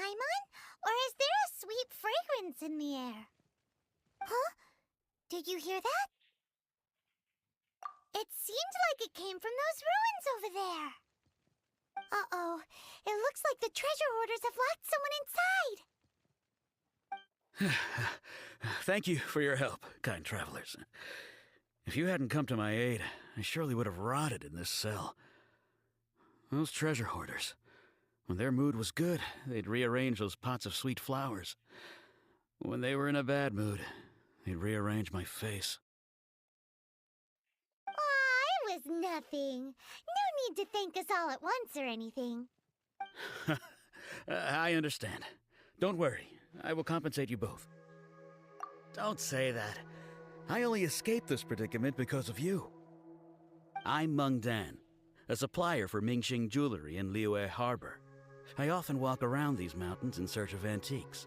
Paimon? Or is there a sweet fragrance in the air? Huh? Did you hear that? It seemed like it came from those ruins over there. Uh-oh. It looks like the treasure hoarders have locked someone inside. Thank you for your help, kind travelers. If you hadn't come to my aid, I surely would have rotted in this cell. Those treasure hoarders, when their mood was good, they'd rearrange those pots of sweet flowers. When they were in a bad mood, they'd rearrange my face. Aw, it was nothing. No need to thank us all at once or anything. I understand. Don't worry, I will compensate you both. Don't say that. I only escaped this predicament because of you. I'm Meng Dan, a supplier for Mingxing Jewelry in Liyue Harbor. I often walk around these mountains in search of antiques.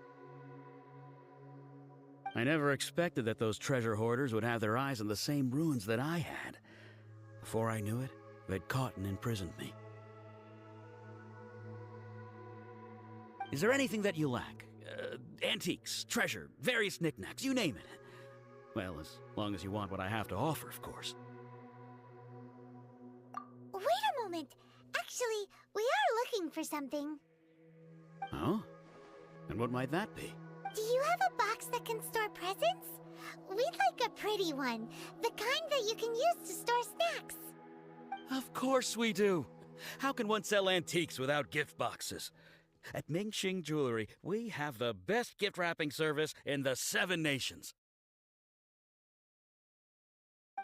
I never expected that those treasure hoarders would have their eyes on the same ruins that I had. Before I knew it, they'd caught and imprisoned me. Is there anything that you lack? Antiques, treasure, various knickknacks, you name it. Well, as long as you want what I have to offer, of course. Wait a moment. Actually, we are looking for something. Oh? And what might that be? Do you have a box that can store presents? We'd like a pretty one. The kind that you can use to store snacks. Of course we do. How can one sell antiques without gift boxes? At Mingxing Jewelry, we have the best gift wrapping service in the 7 nations.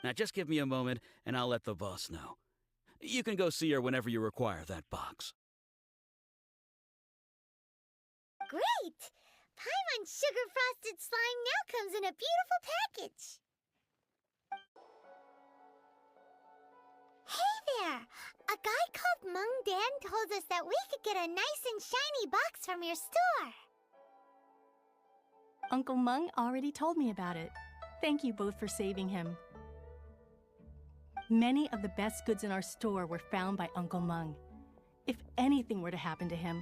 Now just give me a moment and I'll let the boss know. You can go see her whenever you require that box. Great! Paimon's sugar-frosted slime now comes in a beautiful package. Hey there! A guy called Meng Dan told us that we could get a nice and shiny box from your store. Uncle Meng already told me about it. Thank you both for saving him. Many of the best goods in our store were found by Uncle Meng. If anything were to happen to him,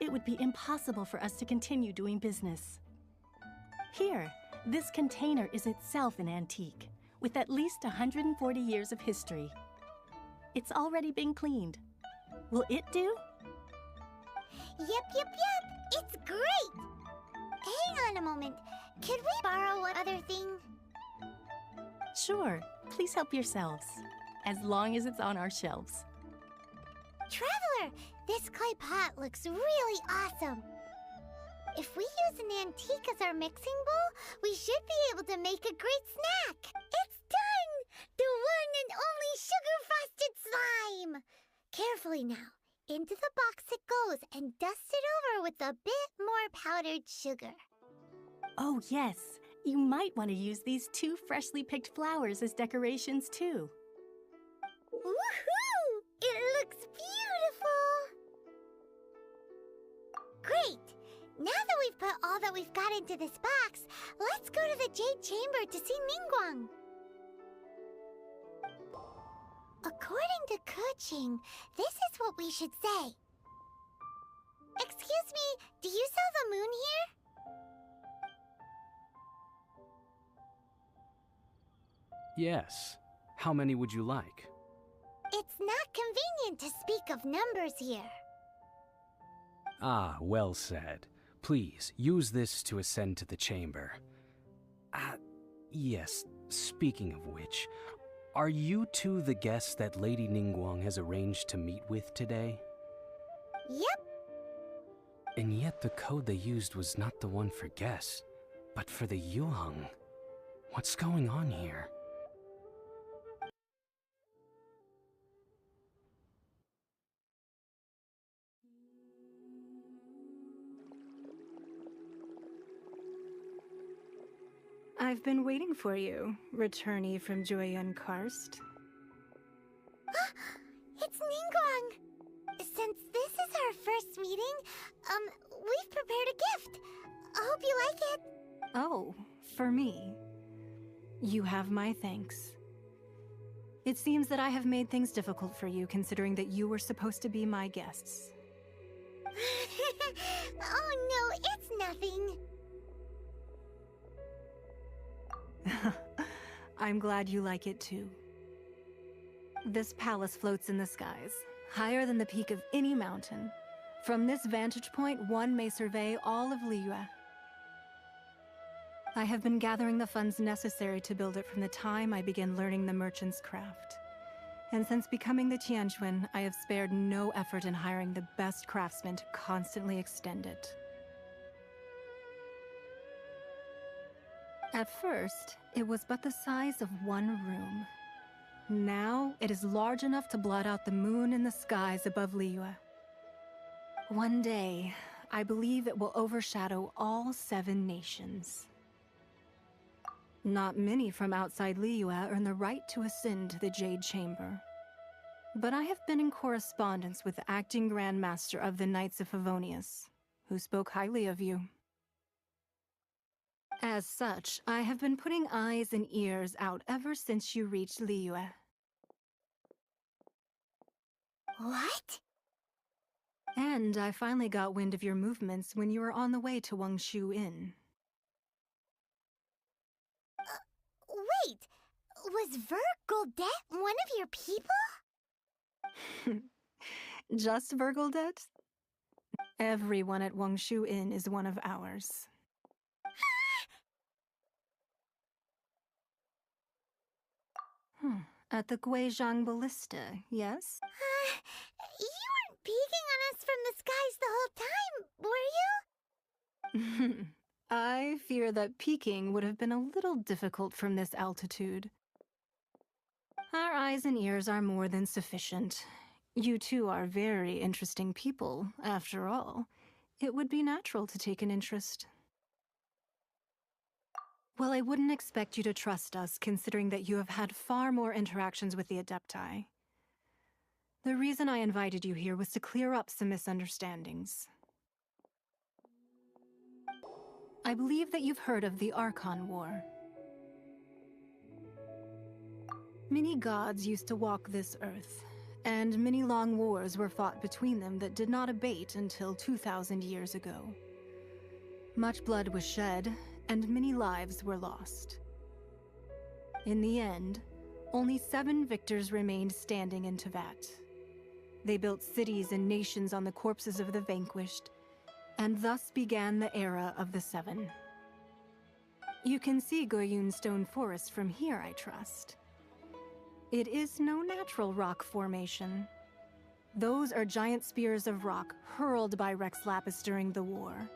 it would be impossible for us to continue doing business. Here, this container is itself an antique, with at least 140 years of history. It's already been cleaned. Will it do? Yep. It's great! Hang on a moment. Could we borrow one other thing? Sure, please help yourselves, as long as it's on our shelves. Traveler, this clay pot looks really awesome. If we use an antique as our mixing bowl, we should be able to make a great snack. It's done! The one and only sugar-frosted slime! Carefully now. Into the box it goes and dust it over with a bit more powdered sugar. Oh yes, you might want to use these 2 freshly picked flowers as decorations too. Woohoo! It looks beautiful! Great! Now that we've put all that we've got into this box, let's go to the Jade Chamber to see Ningguang. According to Keqing, this is what we should say. Excuse me, do you sell the moon here? Yes. How many would you like? It's not convenient to speak of numbers here. Ah, well said. Please, use this to ascend to the chamber. Yes, speaking of which, are you two the guests that Lady Ningguang has arranged to meet with today? Yep. And yet the code they used was not the one for guests, but for the Yuheng. What's going on here? I've been waiting for you, returnee from Jueyun Karst. It's Ningguang! Since this is our first meeting, we've prepared a gift. I hope you like it. Oh, for me. You have my thanks. It seems that I have made things difficult for you, considering that you were supposed to be my guests. Oh no, it's nothing. I'm glad you like it too. This palace floats in the skies, higher than the peak of any mountain. From this vantage point, one may survey all of Liyue. I have been gathering the funds necessary to build it from the time I began learning the merchant's craft. And since becoming the Tianquan, I have spared no effort in hiring the best craftsmen to constantly extend it. At first, it was but the size of one room. Now, it is large enough to blot out the moon in the skies above Liyue. One day, I believe it will overshadow all 7 nations. Not many from outside Liyue earn the right to ascend to the Jade Chamber. But I have been in correspondence with the acting Grand Master of the Knights of Favonius, who spoke highly of you. As such, I have been putting eyes and ears out ever since you reached Liyue. What? And I finally got wind of your movements when you were on the way to Wangshu Inn. Wait, was Vergoldet one of your people? Just Vergoldet? Everyone at Wangshu Inn is one of ours. At the Guizhang Ballista, yes? You weren't peeking on us from the skies the whole time, were you? I fear that peeking would have been a little difficult from this altitude. Our eyes and ears are more than sufficient. You two are very interesting people, after all. It would be natural to take an interest. Well, I wouldn't expect you to trust us, considering that you have had far more interactions with the Adepti. The reason I invited you here was to clear up some misunderstandings. I believe that you've heard of the Archon War. Many gods used to walk this earth, and many long wars were fought between them that did not abate until 2,000 years ago. Much blood was shed, and many lives were lost. In the end, only 7 victors remained standing in Tevat. They built cities and nations on the corpses of the vanquished, and thus began the era of the 7. You can see Goyun Stone Forest from here, I trust. It is no natural rock formation. Those are giant spears of rock hurled by Rex Lapis during the war.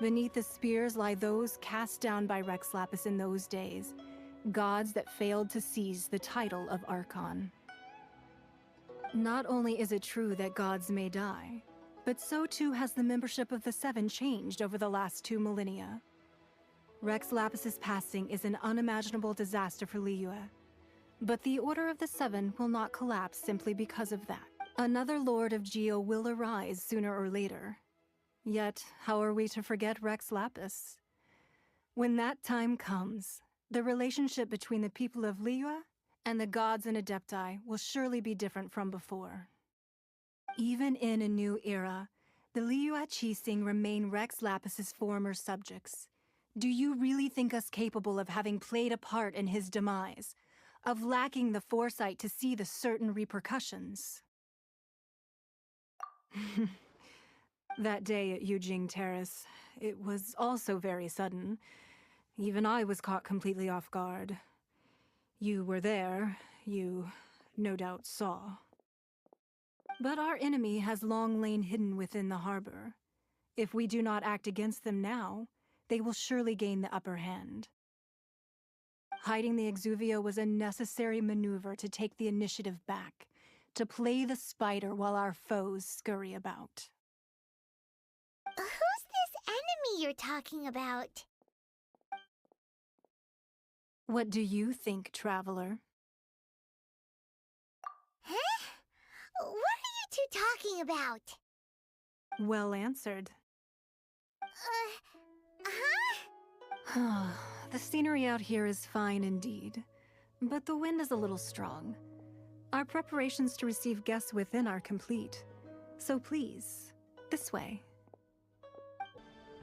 Beneath the spears lie those cast down by Rex Lapis in those days, gods that failed to seize the title of Archon. Not only is it true that gods may die, but so too has the membership of the 7 changed over the last 2 millennia. Rex Lapis's passing is an unimaginable disaster for Liyue, but the Order of the 7 will not collapse simply because of that. Another Lord of Geo will arise sooner or later. Yet, how are we to forget Rex Lapis? When that time comes, the relationship between the people of Liyue and the gods and Adepti will surely be different from before. Even in a new era, the Liyue Qixing remain Rex Lapis's former subjects. Do you really think us capable of having played a part in his demise, of lacking the foresight to see the certain repercussions? That day at Yujing Terrace, it was also very sudden. Even I was caught completely off guard. You were there, you no doubt saw. But our enemy has long lain hidden within the harbor. If we do not act against them now, they will surely gain the upper hand. Hiding the Exuvio was a necessary maneuver to take the initiative back, to play the spider while our foes scurry about. Who's this enemy you're talking about? What do you think, traveler? Huh? What are you two talking about? Well answered. Huh? The scenery out here is fine indeed, but the wind is a little strong. Our preparations to receive guests within are complete, so please, This way.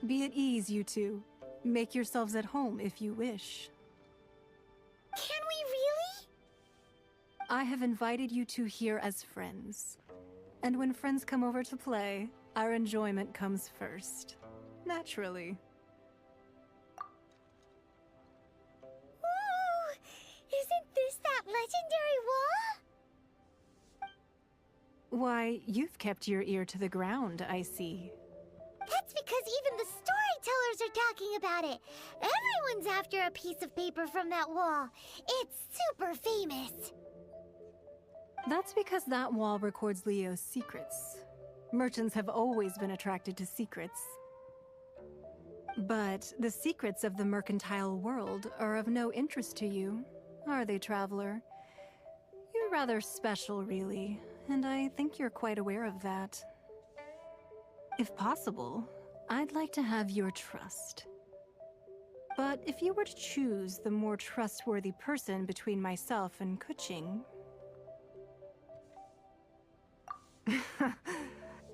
Be at ease, you two. Make yourselves at home if you wish. Can we really? I have invited you two here as friends. And when friends come over to play, our enjoyment comes first. Naturally. Ooh! Isn't this that legendary wall? Why, you've kept your ear to the ground, I see. That's because even the storytellers are talking about it. Everyone's after a piece of paper from that wall. It's super famous. That's because that wall records Leo's secrets. Merchants have always been attracted to secrets. But the secrets of the mercantile world are of no interest to you, are they, traveler? You're rather special, really, and I think you're quite aware of that. If possible, I'd like to have your trust. But if you were to choose the more trustworthy person between myself and Kuching...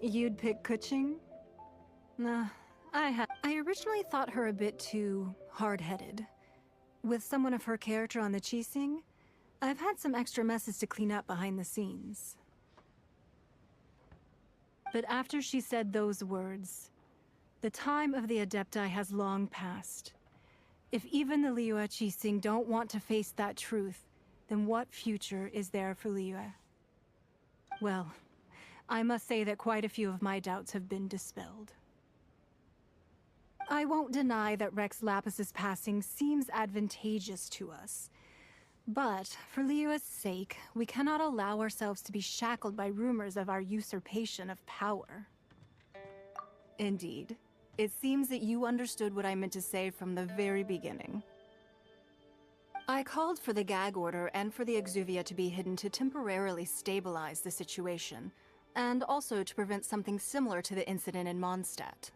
You'd pick Kuching? Nah, I originally thought her a bit too hard-headed. With someone of her character on the Qixing, I've had some extra messes to clean up behind the scenes. But after she said those words, the time of the Adepti has long passed. If even the Liyue Qixing don't want to face that truth, then what future is there for Liyue? Well, I must say that quite a few of my doubts have been dispelled. I won't deny that Rex Lapis's passing seems advantageous to us. But, for Liyue's sake, we cannot allow ourselves to be shackled by rumors of our usurpation of power. Indeed. It seems that you understood what I meant to say from the very beginning. I called for the gag order and for the exuvia to be hidden to temporarily stabilize the situation, and also to prevent something similar to the incident in Mondstadt.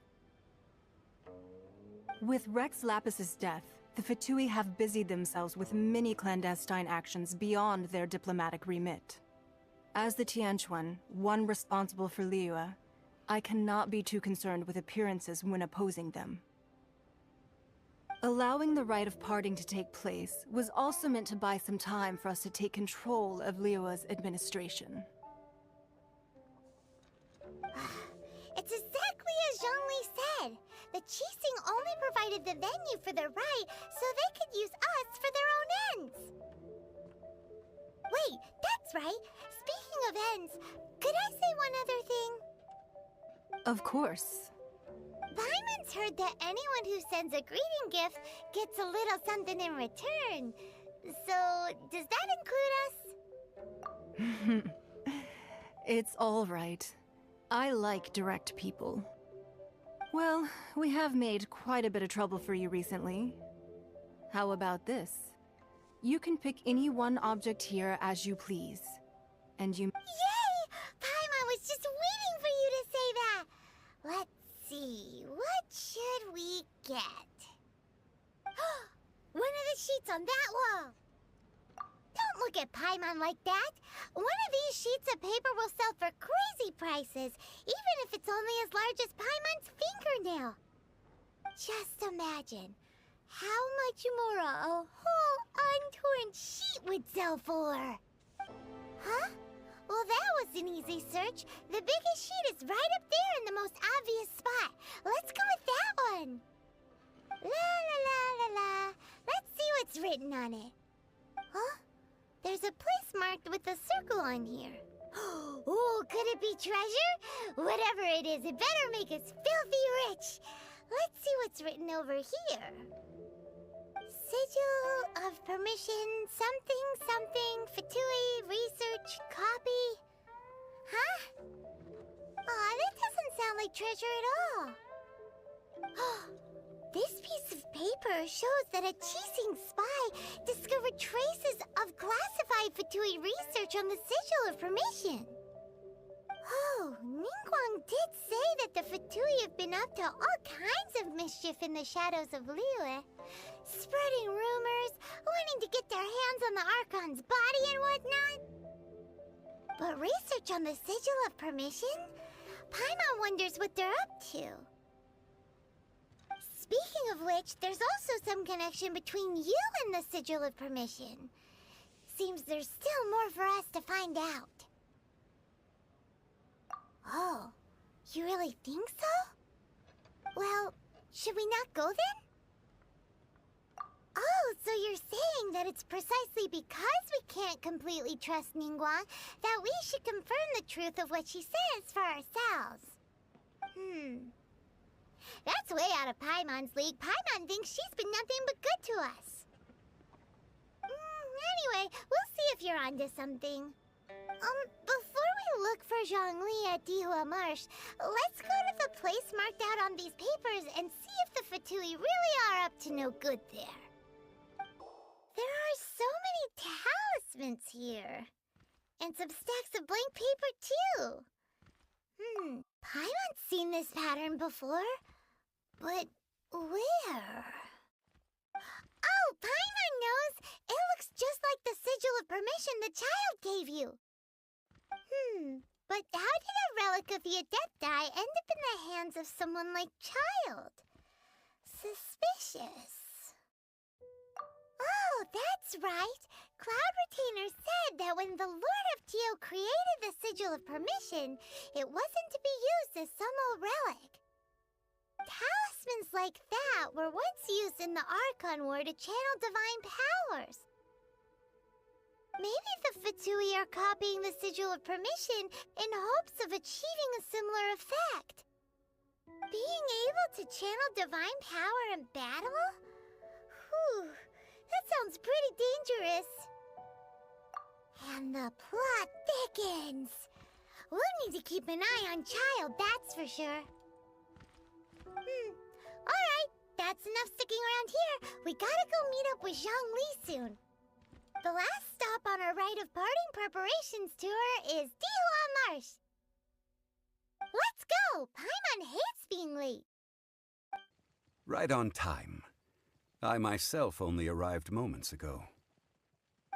With Rex Lapis's death, the Fatui have busied themselves with many clandestine actions beyond their diplomatic remit. As the Tianquan, one responsible for Liyue, I cannot be too concerned with appearances when opposing them. Allowing the rite of parting to take place was also meant to buy some time for us to take control of Liyue's administration. It's exactly as Zhongli said. The Qixing only provided the venue for their rite so they could use us for their own ends. Wait, that's right. Speaking of ends, could I say one other thing? Of course. Paimon's heard that anyone who sends a greeting gift gets a little something in return. So, does that include us? It's all right. I like direct people. Well, we have made quite a bit of trouble for you recently. How about this? You can pick any one object here as you please. And you... Yay! Paimon was just waiting for you to say that! Let's see, what should we get? One of the sheets on that wall! Don't look at Paimon like that! One of these sheets of paper will sell for crazy prices, even if it's only as large as Paimon's fingernail. Just imagine how much more a whole untorn sheet would sell for. Huh? Well, that was an easy search. The biggest sheet is right up there in the most obvious spot. Let's go with that one. La la la la la. Let's see what's written on it. Huh? There's a place marked with a circle on here. Oh, could it be treasure? Whatever it is, it better make us filthy rich. Let's see what's written over here. Sigil of permission, something, something, Fatui, research, copy. Huh? Aw, that doesn't sound like treasure at all. This piece of paper shows that a Qixing spy discovered traces of classified Fatui research on the Sigil of Permission. Oh, Ningguang did say that the Fatui have been up to all kinds of mischief in the shadows of Liyue. Spreading rumors, wanting to get their hands on the Archon's body and whatnot. But research on the Sigil of Permission? Paimon wonders what they're up to. Speaking of which, there's also some connection between you and the Sigil of Permission. Seems there's still more for us to find out. Oh, you really think so? Well, should we not go then? Oh, so you're saying that it's precisely because we can't completely trust Ningguang that we should confirm the truth of what she says for ourselves. That's way out of Paimon's league. Paimon thinks she's been nothing but good to us. Anyway, we'll see if you're onto something. Before we look for Zhongli at Dihua Marsh, let's go to the place marked out on these papers and see if the Fatui really are up to no good there. There are so many talismans here. And some stacks of blank paper, too. Paimon's seen this pattern before. But where? Oh, Paimon knows! It looks just like the Sigil of Permission the child gave you. But how did a relic of the Adepti end up in the hands of someone like Child? Suspicious. Oh, that's right. Cloud Retainer said that when the Lord of Geo created the Sigil of Permission, it wasn't to be used as some old relic. Talismans like that were once used in the Archon War to channel divine powers. Maybe the Fatui are copying the Sigil of Permission in hopes of achieving a similar effect. Being able to channel divine power in battle? Whew, that sounds pretty dangerous. And the plot thickens. We'll need to keep an eye on Child, that's for sure. Alright, that's enough sticking around here. We gotta go meet up with Zhongli soon. The last stop on our rite of parting preparations tour is Dihua Marsh. Let's go! Paimon hates being late. Right on time. I myself only arrived moments ago.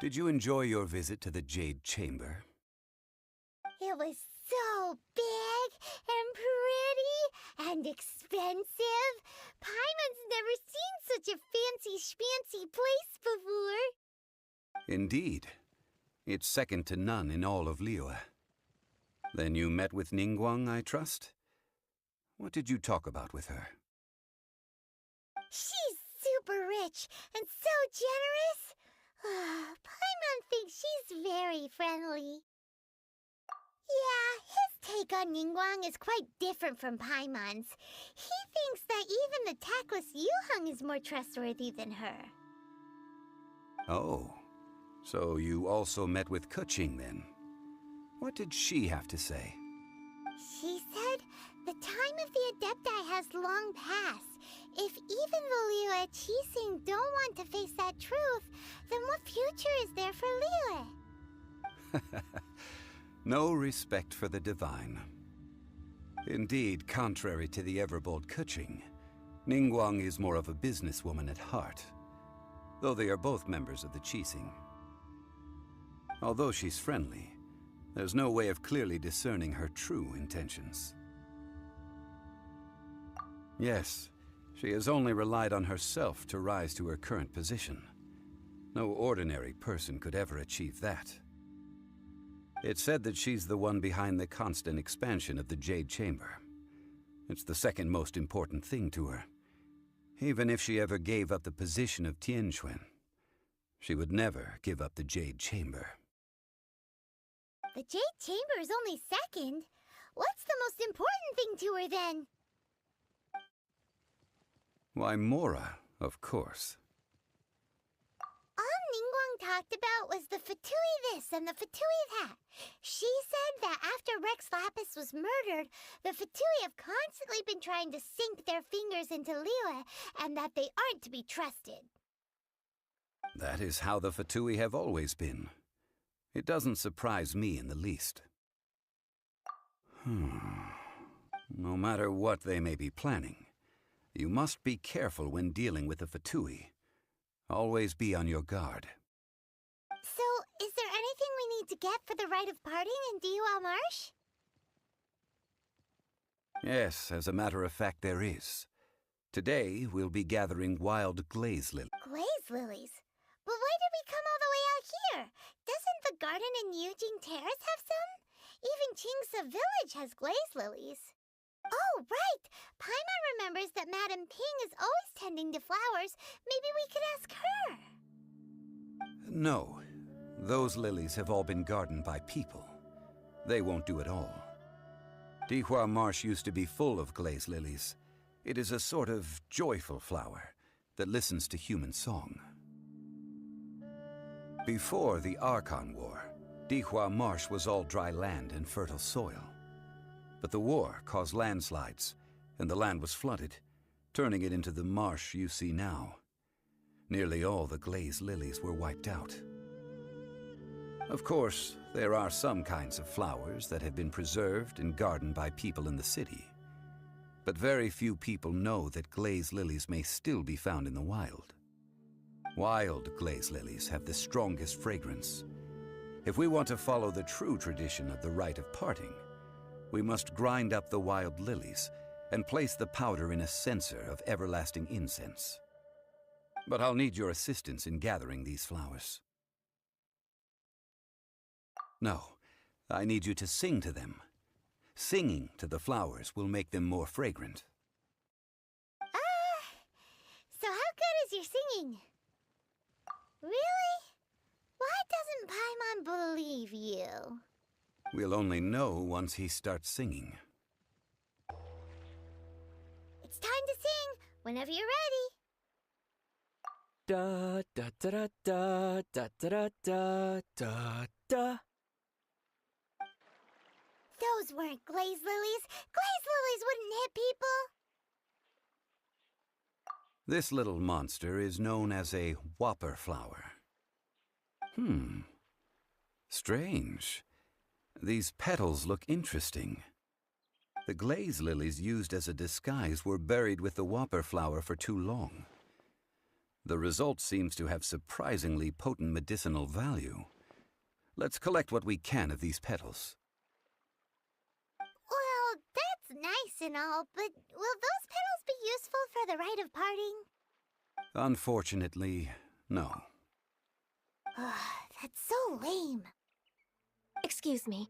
Did you enjoy your visit to the Jade Chamber? It was so big and pretty and expensive. Paimon's never seen such a fancy-schmancy place before. Indeed. It's second to none in all of Liyue. Then you met with Ningguang, I trust? What did you talk about with her? She's super rich and so generous. Paimon thinks she's very friendly. Yeah, his take on Ningguang is quite different from Paimon's. He thinks that even the tactless Yuheng is more trustworthy than her. Oh, so you also met with Keqing then? What did she have to say? She said the time of the Adepti has long passed. If even the Liyue Qixing don't want to face that truth, then what future is there for Liyue? No respect for the divine. Indeed, contrary to the ever-bold Keqing, Ningguang is more of a businesswoman at heart, though they are both members of the Qixing. Although she's friendly, there's no way of clearly discerning her true intentions. Yes, she has only relied on herself to rise to her current position. No ordinary person could ever achieve that. It's said that she's the one behind the constant expansion of the Jade Chamber. It's the second most important thing to her. Even if she ever gave up the position of Tianquan, she would never give up the Jade Chamber. The Jade Chamber is only second. What's the most important thing to her then? Why, Mora, of course. All Ningguang talked about was the Fatui this and the Fatui that. She said that after Rex Lapis was murdered, the Fatui have constantly been trying to sink their fingers into Liyue, and that they aren't to be trusted. That is how the Fatui have always been. It doesn't surprise me in the least. No matter what they may be planning, you must be careful when dealing with the Fatui. Always be on your guard. So, is there anything we need to get for the rite of parting in Dihua Marsh? Yes, as a matter of fact, there is. Today, we'll be gathering wild glaze lilies. Glaze lilies? But why did we come all the way out here? Doesn't the garden in Yujing Terrace have some? Even Qingse Village has glaze lilies. Oh, right! Paimon remembers that Madame Ping is always tending to flowers. Maybe we could ask her. No. Those lilies have all been gardened by people. They won't do it all. Dihua Marsh used to be full of glaze lilies. It is a sort of joyful flower that listens to human song. Before the Archon War, Dihua Marsh was all dry land and fertile soil. But the war caused landslides, and the land was flooded, turning it into the marsh you see now. Nearly all the glaze lilies were wiped out. Of course, there are some kinds of flowers that have been preserved and gardened by people in the city. But very few people know that glaze lilies may still be found in the wild. Wild glaze lilies have the strongest fragrance. If we want to follow the true tradition of the rite of parting, we must grind up the wild lilies and place the powder in a censer of everlasting incense. But I'll need your assistance in gathering these flowers. No, I need you to sing to them. Singing to the flowers will make them more fragrant. So how good is your singing? Really? Why doesn't Paimon believe you? We'll only know once he starts singing. It's time to sing, whenever you're ready. Da da da da da da da da da. Those weren't glaze lilies. Glaze lilies wouldn't hit people. This little monster is known as a whopper flower. Strange. These petals look interesting. The glaze lilies used as a disguise were buried with the whopper flower for too long. The result seems to have surprisingly potent medicinal value. Let's collect what we can of these petals. Well, that's nice and all, but will those petals be useful for the rite of parting? Unfortunately, no. That's so lame. Excuse me.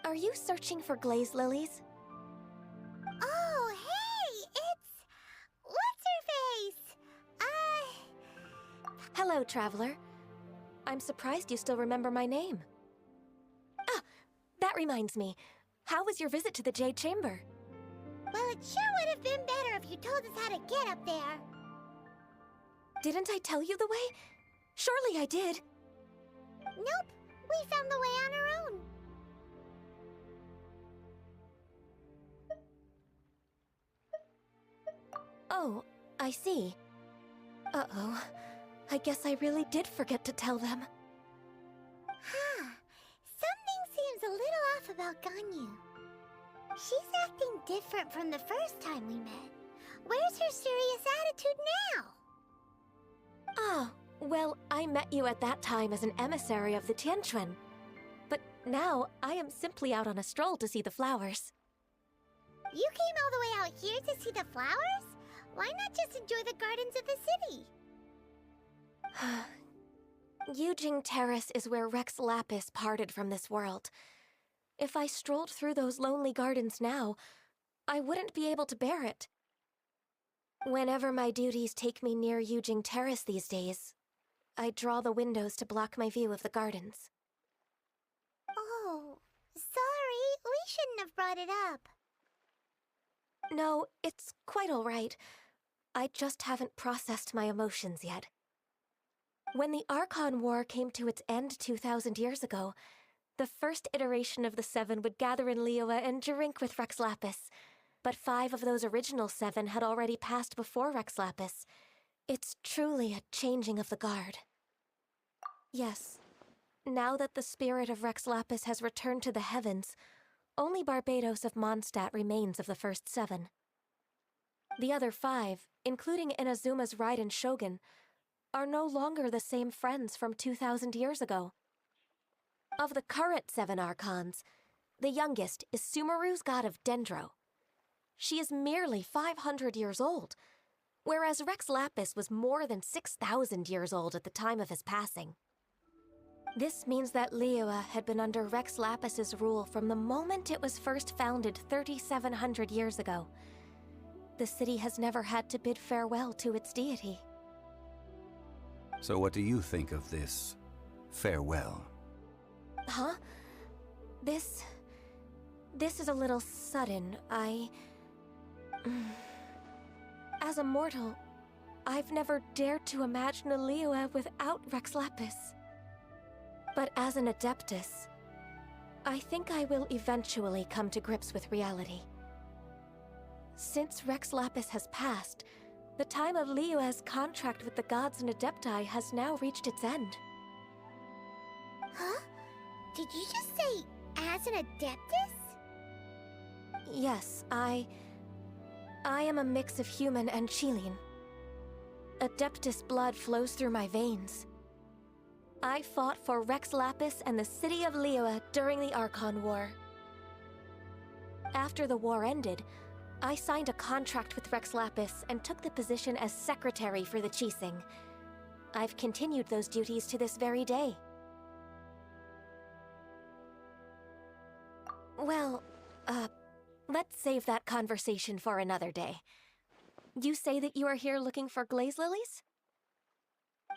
Are you searching for glaze lilies? Oh, hey! It's... What's-her-face? Hello, traveler. I'm surprised you still remember my name. Ah, that reminds me. How was your visit to the Jade Chamber? Well, it sure would have been better if you told us how to get up there. Didn't I tell you the way? Surely I did. Nope, we found the way on our own. Oh, I see. Uh-oh. I guess I really did forget to tell them. Something seems a little off about Ganyu. She's acting different from the first time we met. Where's her serious attitude now? Ah, well, I met you at that time as an emissary of the Tianquan. But now, I am simply out on a stroll to see the flowers. You came all the way out here to see the flowers? Why not just enjoy the gardens of the city? Yujing Terrace is where Rex Lapis parted from this world. If I strolled through those lonely gardens now, I wouldn't be able to bear it. Whenever my duties take me near Yujing Terrace these days, I draw the windows to block my view of the gardens. Oh, sorry. We shouldn't have brought it up. No, it's quite all right. I just haven't processed my emotions yet. When the Archon War came to its end 2,000 years ago, the first iteration of the Seven would gather in Liyue and drink with Rex Lapis. But 5 of those original 7 had already passed before Rex Lapis. It's truly a changing of the guard. Yes, now that the spirit of Rex Lapis has returned to the heavens, only Barbados of Mondstadt remains of the first 7. The other 5, including Inazuma's Raiden Shogun, are no longer the same friends from 2,000 years ago. Of the current 7 Archons, The youngest is Sumeru's god of Dendro. She is merely 500 years old, whereas Rex Lapis was more than 6,000 years old at the time of his passing. This means that Liyue had been under Rex Lapis's rule from the moment it was first founded 3,700 years ago. The city has never had to bid farewell to its deity. So what do you think of this farewell? Huh? This is a little sudden. As a mortal, I've never dared to imagine a Liyue without Rex Lapis. But as an Adeptus, I think I will eventually come to grips with reality. Since Rex Lapis has passed, the time of Liyue's contract with the gods and Adepti has now reached its end. Huh? Did you just say, as an Adeptus? Yes, I am a mix of human and Chilean. Adeptus blood flows through my veins. I fought for Rex Lapis and the city of Liyue during the Archon War. After the war ended, I signed a contract with Rex Lapis and took the position as secretary for the Qixing. I've continued those duties to this very day. Well, let's save that conversation for another day. You say that you are here looking for glaze lilies?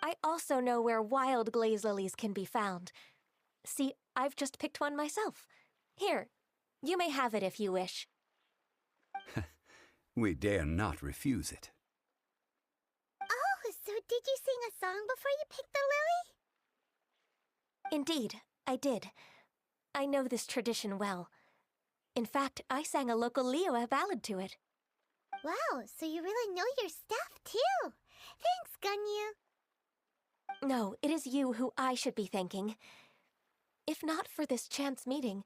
I also know where wild glaze lilies can be found. See, I've just picked one myself. Here, you may have it if you wish. We dare not refuse it. Oh, so did you sing a song before you picked the lily? Indeed, I did. I know this tradition well. In fact, I sang a local Liyue ballad to it. Wow, so you really know your stuff, too. Thanks, Genyo. No, it is you who I should be thanking. If not for this chance meeting,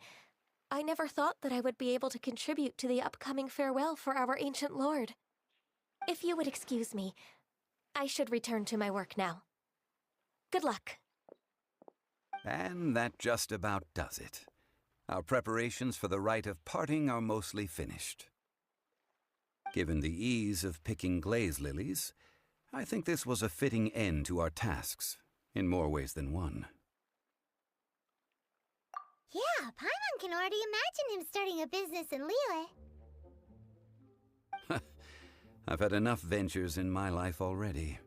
I never thought that I would be able to contribute to the upcoming farewell for our ancient lord. If you would excuse me, I should return to my work now. Good luck. And that just about does it. Our preparations for the rite of parting are mostly finished. Given the ease of picking glaze lilies, I think this was a fitting end to our tasks, in more ways than one. Yeah, Paimon can already imagine him starting a business in Liyue. I've had enough ventures in my life already.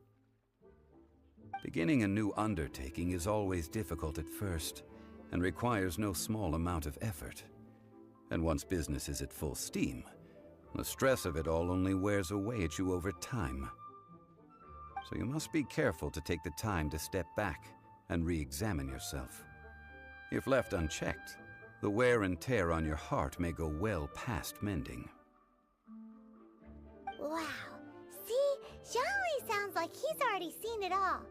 Beginning a new undertaking is always difficult at first, and requires no small amount of effort. And once business is at full steam, the stress of it all only wears away at you over time. So you must be careful to take the time to step back and re-examine yourself. If left unchecked, the wear and tear on your heart may go well past mending. Wow. See? Zhongli sounds like he's already seen it all.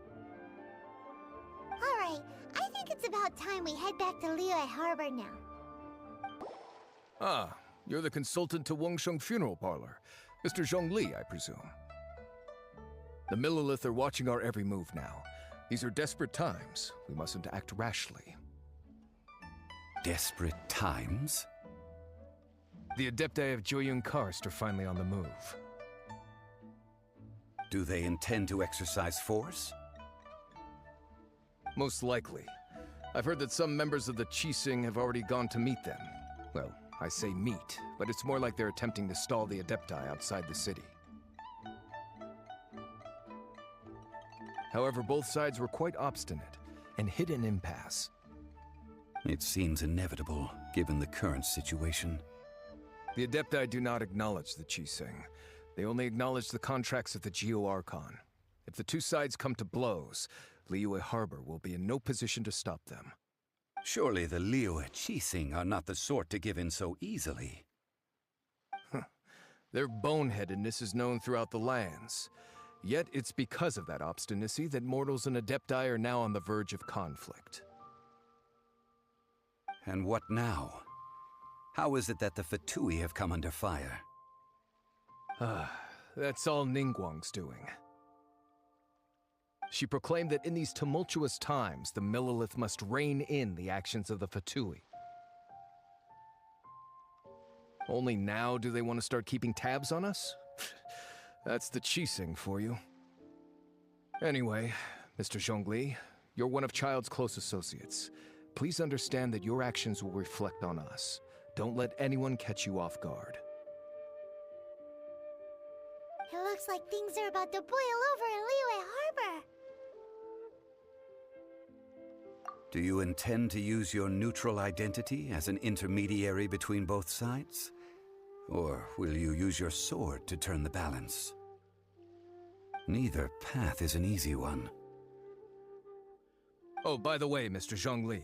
Alright, I think it's about time we head back to Liyue Harbor now. Ah, you're the consultant to Wengsheng Funeral Parlor. Mr. Zhongli, I presume. The Millilith are watching our every move now. These are desperate times. We mustn't act rashly. Desperate times? The Adepti of Joyun Karst are finally on the move. Do they intend to exercise force? Most likely. I've heard that some members of the Qixing have already gone to meet them. Well, I say meet, but it's more like they're attempting to stall the Adepti outside the city. However, both sides were quite obstinate and hit an impasse. It seems inevitable, given the current situation. The Adepti do not acknowledge the Qixing. They only acknowledge the contracts of the Geo-Archon. If the two sides come to blows, Liyue Harbor will be in no position to stop them. Surely the Liyue Qixing are not the sort to give in so easily. Their boneheadedness is known throughout the lands. Yet it's because of that obstinacy that mortals and Adepti are now on the verge of conflict. And what now? How is it that the Fatui have come under fire? That's all Ningguang's doing. She proclaimed that in these tumultuous times, the Millilith must rein in the actions of the Fatui. Only now do they want to start keeping tabs on us? That's the Qixing for you. Anyway, Mr. Zhongli, you're one of Child's close associates. Please understand that your actions will reflect on us. Don't let anyone catch you off guard. It looks like things are about to boil over in Liyue Harbor. Do you intend to use your neutral identity as an intermediary between both sides? Or will you use your sword to turn the balance? Neither path is an easy one. Oh, by the way, Mr. Zhongli,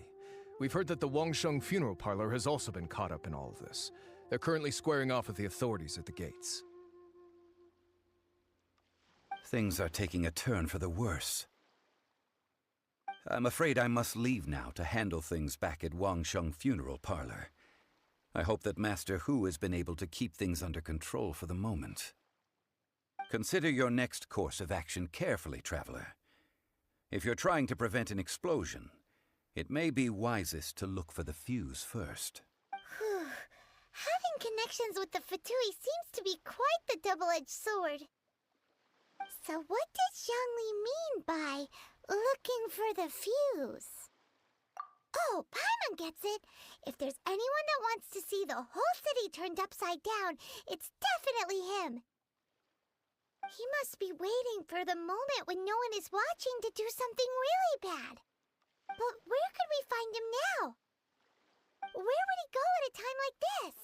we've heard that the Wangsheng funeral parlor has also been caught up in all of this. They're currently squaring off with the authorities at the gates. Things are taking a turn for the worse. I'm afraid I must leave now to handle things back at Wangsheng funeral parlor. I hope that Master Hu has been able to keep things under control for the moment. Consider your next course of action carefully, traveler. If you're trying to prevent an explosion, it may be wisest to look for the fuse first. Having connections with the Fatui seems to be quite the double-edged sword. So what does Zhongli mean by looking for the fuse? Oh, Paimon gets it. If there's anyone that wants to see the whole city turned upside down, it's definitely him. He must be waiting for the moment when no one is watching to do something really bad. But where could we find him now? Where would he go at a time like this?